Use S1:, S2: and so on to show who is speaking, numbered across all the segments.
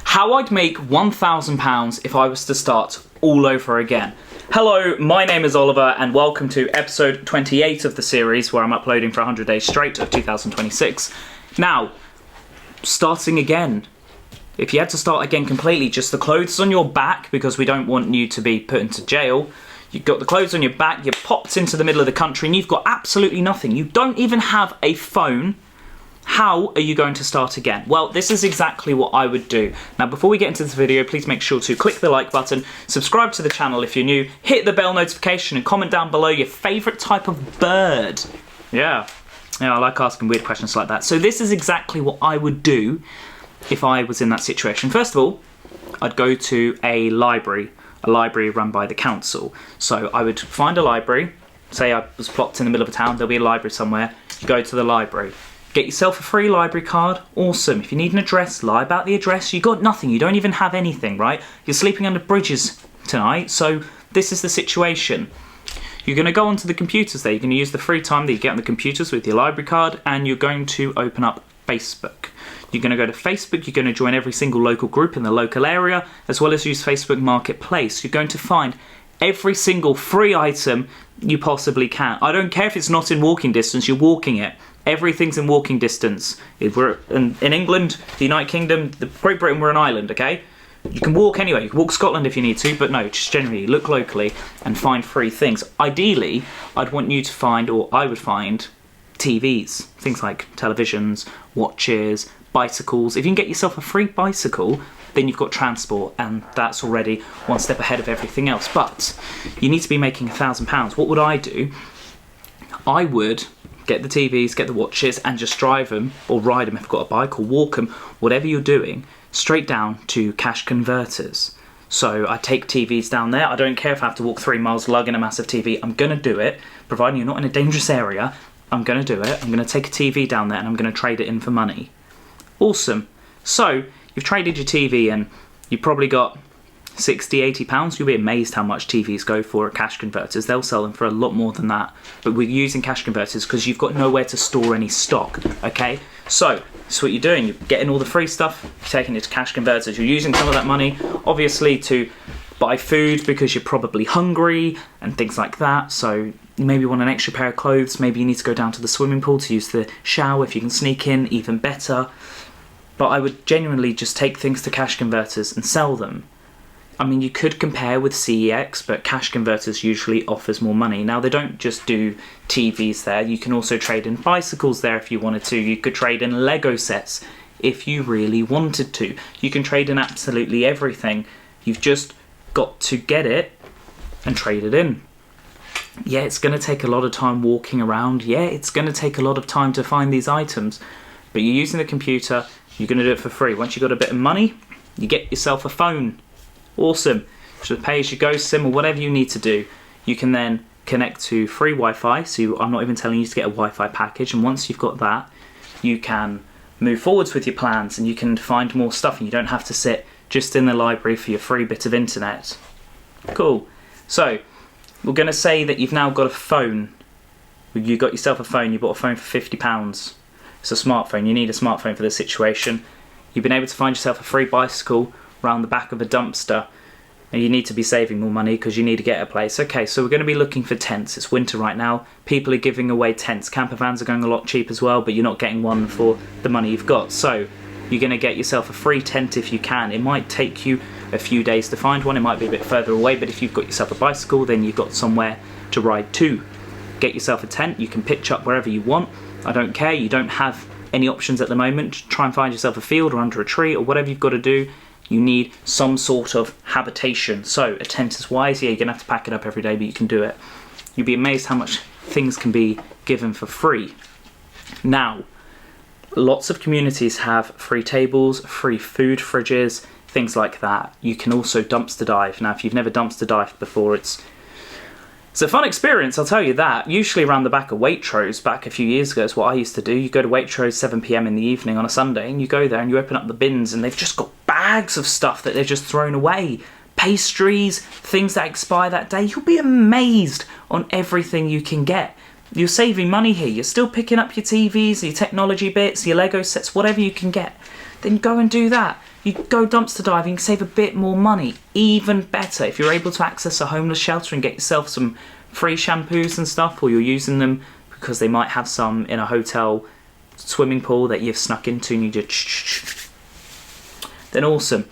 S1: How I'd make £1,000 if I was to start all over again. Hello, my name is Oliver and welcome to episode 28 of the series where I'm uploading for 100 days straight of 2026. Now, starting again. If you had to start again completely, just the clothes on your back, because we don't want you to be put into jail. You've got the clothes on your back, you're popped into the middle of the country and you've got absolutely nothing. You don't even have a phone. How are you going to start again? Well, this is exactly what I would do. Now, before we get into this video, please make sure to click the like button, subscribe to the channel if you're new, hit the bell notification and comment down below your favourite type of bird. Yeah, I like asking weird questions like that. So this is exactly what I would do if I was in that situation. First of all, I'd go to a library run by the council. So I would find a library, say I was plopped in the middle of a town, there'll be a library somewhere, you go to the library. Get yourself a free library card, awesome. If you need an address, lie about the address. You got nothing, you don't even have anything, right? You're sleeping under bridges tonight, so this is the situation. You're going to go onto the computers there, you're going to use the free time that you get on the computers with your library card, and you're going to open up Facebook. You're going to go to Facebook, you're going to join every single local group in the local area, as well as use Facebook Marketplace. You're going to find every single free item you possibly can. I don't care if it's not in walking distance, you're walking it. Everything's in walking distance. If we're in England, the United Kingdom, Great Britain, we're an island, okay? You can walk anywhere. You can walk Scotland if you need to, but no, just generally look locally and find free things. Ideally, I'd want you to find, or I would find, TVs. Things like televisions, watches, bicycles. If you can get yourself a free bicycle, then you've got transport, and that's already one step ahead of everything else. But you need to be making £1,000. What would I do? I would get the TVs, get the watches, and just drive them, or ride them if you've got a bike, or walk them, whatever you're doing, straight down to cash converters. So I take TVs down there. I don't care if I have to walk 3 miles lugging a massive TV. I'm going to do it, providing you're not in a dangerous area. I'm going to do it. I'm going to take a TV down there and I'm going to trade it in for money. Awesome. So you've traded your TV in. You've probably got £60–80. You'll be amazed how much TVs go for at cash converters. They'll sell them for a lot more than that. But we're using cash converters because you've got nowhere to store any stock, okay? So that's what you're doing. You're getting all the free stuff, you're taking it to cash converters. You're using some of that money, obviously, to buy food because you're probably hungry and things like that. So you maybe want an extra pair of clothes. Maybe you need to go down to the swimming pool to use the shower. If you can sneak in, even better. But I would genuinely just take things to cash converters and sell them. I mean, you could compare with CEX, but cash converters usually offers more money. Now, they don't just do TVs there. You can also trade in bicycles there if you wanted to. You could trade in Lego sets if you really wanted to. You can trade in absolutely everything. You've just got to get it and trade it in. Yeah, it's going to take a lot of time walking around. Yeah, it's going to take a lot of time to find these items. But you're using the computer, you're going to do it for free. Once you've got a bit of money, you get yourself a phone. Awesome. So pay-as-you-go SIM or whatever you need to do. You can then connect to free Wi-Fi. So I'm not even telling you to get a Wi-Fi package. And once you've got that, you can move forwards with your plans and you can find more stuff. And you don't have to sit just in the library for your free bit of internet. Cool. So we're going to say that you've now got a phone. You got yourself a phone. You bought a phone for £50. It's a smartphone. You need a smartphone for this situation. You've been able to find yourself a free bicycle around the back of a dumpster, and you need to be saving more money because you need to get a place. Okay, so we're going to be looking for tents. It's winter right now. People are giving away tents. Camper vans are going a lot cheap as well, but you're not getting one for the money you've got. So you're going to get yourself a free tent if you can. It might take you a few days to find one. It might be a bit further away, but if you've got yourself a bicycle, then you've got somewhere to ride to. Get yourself a tent. You can pitch up wherever you want. I don't care. You don't have any options at the moment. Try and find yourself a field or under a tree or whatever you've got to do. You need some sort of habitation. So a tent is wise. Yeah, you're going to have to pack it up every day, but you can do it. You'll be amazed how much things can be given for free. Now, lots of communities have free tables, free food fridges, things like that. You can also dumpster dive. Now, if you've never dumpster dived before, it's a fun experience, I'll tell you that. Usually around the back of Waitrose, back a few years ago, is what I used to do. You go to Waitrose 7 PM in the evening on a Sunday, and you go there and you open up the bins, and they've just got bags of stuff that they've just thrown away. Pastries, things that expire that day. You'll be amazed on everything you can get. You're saving money here. You're still picking up your TVs, your technology bits, your Lego sets, whatever you can get. Then go and do that. You go dumpster diving, save a bit more money. Even better, if you're able to access a homeless shelter and get yourself some free shampoos and stuff, or you're using them because they might have some in a hotel swimming pool that you've snuck into and you just then awesome.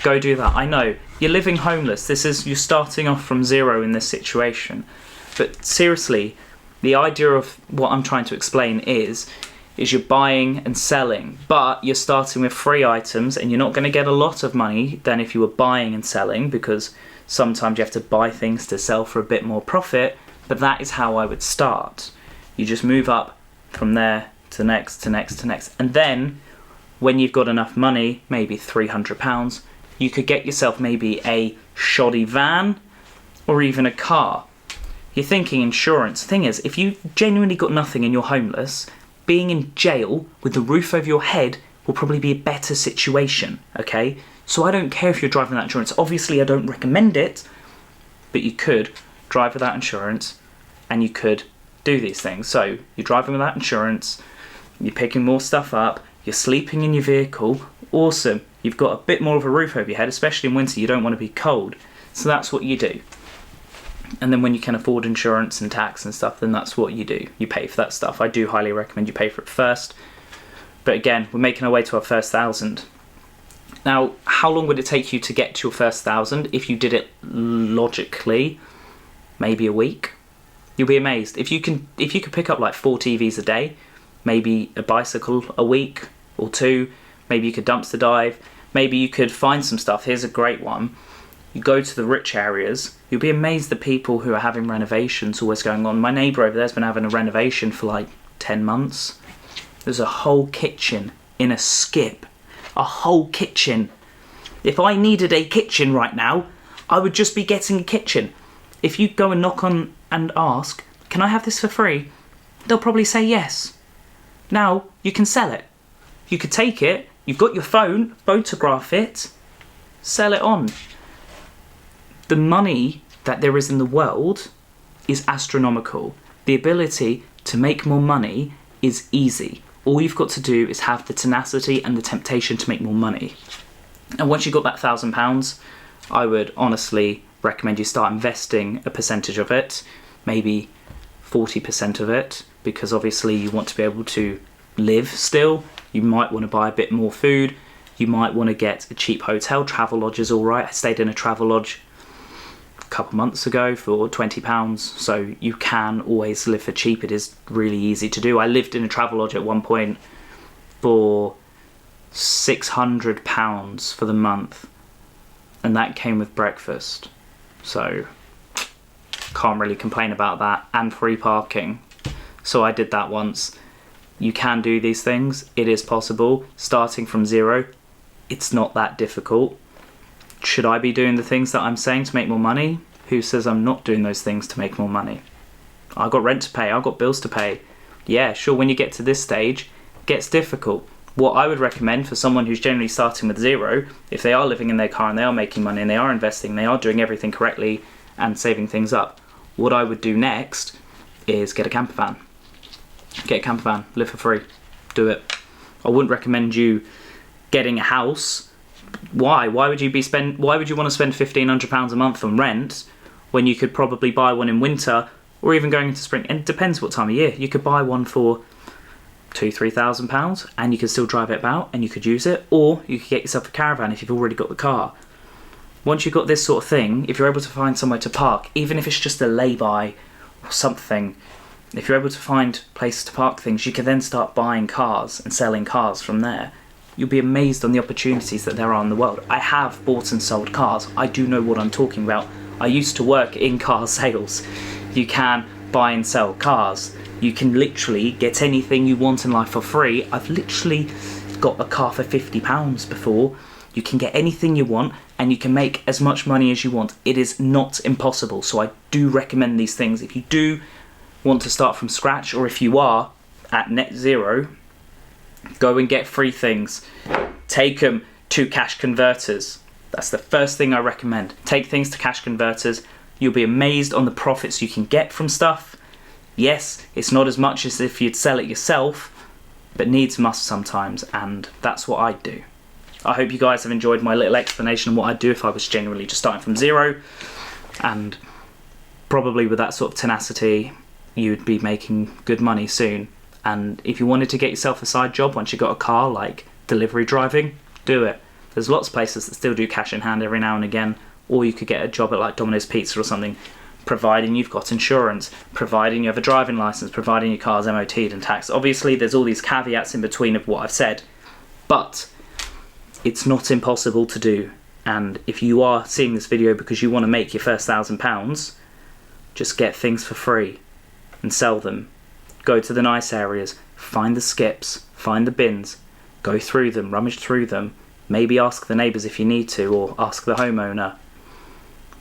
S1: Go do that. I know, you're living homeless. You're starting off from zero in this situation. But seriously, the idea of what I'm trying to explain is you're buying and selling, but you're starting with free items and you're not going to get a lot of money than if you were buying and selling, because sometimes you have to buy things to sell for a bit more profit. But that is how I would start. You just move up from there to next, to next, to next. And then when you've got enough money, maybe £300, you could get yourself maybe a shoddy van or even a car. You're thinking insurance. Thing is, if you've genuinely got nothing and you're homeless, being in jail with the roof over your head will probably be a better situation, okay? So I don't care if you're driving without insurance. Obviously, I don't recommend it, but you could drive without insurance and you could do these things. So you're driving without insurance, you're picking more stuff up, you're sleeping in your vehicle, awesome. You've got a bit more of a roof over your head, especially in winter, you don't want to be cold. So that's what you do. And then when you can afford insurance and tax and stuff, then that's what you do. You pay for that stuff. I do highly recommend you pay for it first. But again, we're making our way to our first 1,000. Now, how long would it take you to get to your first 1,000 if you did it logically? Maybe a week. You'll be amazed. If you could pick up like 4 TVs a day, maybe a bicycle a week or 2, maybe you could dumpster dive, maybe you could find some stuff. Here's a great one. You go to the rich areas, you'll be amazed the people who are having renovations always going on. My neighbour over there's been having a renovation for like 10 months. There's a whole kitchen in a skip. A whole kitchen. If I needed a kitchen right now, I would just be getting a kitchen. If you go and knock on and ask, can I have this for free? They'll probably say yes. Now, you can sell it. You could take it, you've got your phone, photograph it, sell it on. The money that there is in the world is astronomical. The ability to make more money is easy. All you've got to do is have the tenacity and the temptation to make more money. And once you've got that £1,000, I would honestly recommend you start investing a percentage of it, maybe 40% of it, because obviously you want to be able to live still. You might want to buy a bit more food. You might want to get a cheap hotel. Travelodge is all right. I stayed in a Travelodge couple months ago for £20, so you can always live for cheap. It is really easy to do. I lived in a Travelodge at one point for £600 for the month, and that came with breakfast, so can't really complain about that, and free parking. So I did that once. You can do these things. It is possible. Starting from zero, it's not that difficult. Should I be doing the things that I'm saying to make more money? Who says I'm not doing those things to make more money? I've got rent to pay, I've got bills to pay. Yeah, sure, when you get to this stage, it gets difficult. What I would recommend for someone who's generally starting with zero, if they are living in their car and they are making money and they are investing, they are doing everything correctly and saving things up, what I would do next is get a camper van. Get a camper van, live for free, do it. I wouldn't recommend you getting a house. Why would you want to spend £1,500 a month on rent when you could probably buy one in winter or even going into spring? And it depends what time of year. You could buy one for £2,000-3,000 and you could still drive it about and you could use it, or you could get yourself a caravan if you've already got the car. Once you've got this sort of thing, if you're able to find somewhere to park, even if it's just a lay-by or something, if you're able to find places to park things, you can then start buying cars and selling cars from there. You'll be amazed on the opportunities that there are in the world. I have bought and sold cars. I do know what I'm talking about. I used to work in car sales. You can buy and sell cars. You can literally get anything you want in life for free. I've literally got a car for £50 before. You can get anything you want and you can make as much money as you want. It is not impossible. So I do recommend these things. If you do want to start from scratch, or if you are at net zero, go and get free things. Take them to cash converters. That's the first thing I recommend. Take things to cash converters. You'll be amazed on the profits you can get from stuff. Yes, it's not as much as if you'd sell it yourself, but needs must sometimes, and that's what I do. I hope you guys have enjoyed my little explanation of what I'd do if I was genuinely just starting from zero. And probably with that sort of tenacity, you'd be making good money soon. And if you wanted to get yourself a side job once you got a car, like delivery driving, do it. There's lots of places that still do cash in hand every now and again, or you could get a job at like Domino's Pizza or something, providing you've got insurance, providing you have a driving license, providing your car's MOT'd and taxed. Obviously, there's all these caveats in between of what I've said, but it's not impossible to do. And if you are seeing this video because you want to make your first £1,000, just get things for free and sell them. Go to the nice areas, find the skips, find the bins, go through them, rummage through them, maybe ask the neighbours if you need to, or ask the homeowner,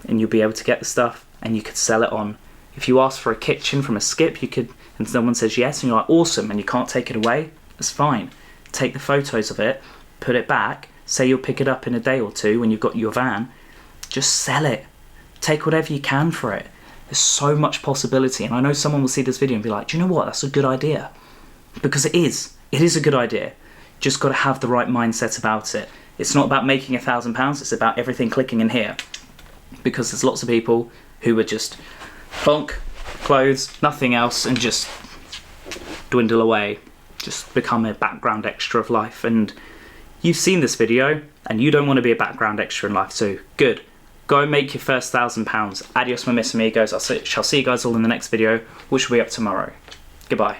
S1: and you'll be able to get the stuff and you could sell it on. If you ask for a kitchen from a skip, you could, and someone says yes, and you're like, awesome, and you can't take it away, that's fine. Take the photos of it, put it back, say you'll pick it up in a day or two when you've got your van, just sell it. Take whatever you can for it. There's so much possibility, and I know someone will see this video and be like, do you know what, that's a good idea. Because it is a good idea. Just got to have the right mindset about it. It's not about making £1,000, it's about everything clicking in here. Because there's lots of people who are just plonk, clothes, nothing else, and just dwindle away. Just become a background extra of life. And you've seen this video, and you don't want to be a background extra in life, so good. Go and make your first £1,000. Adios, my miss amigos. I shall see you guys all in the next video, which will be up tomorrow. Goodbye.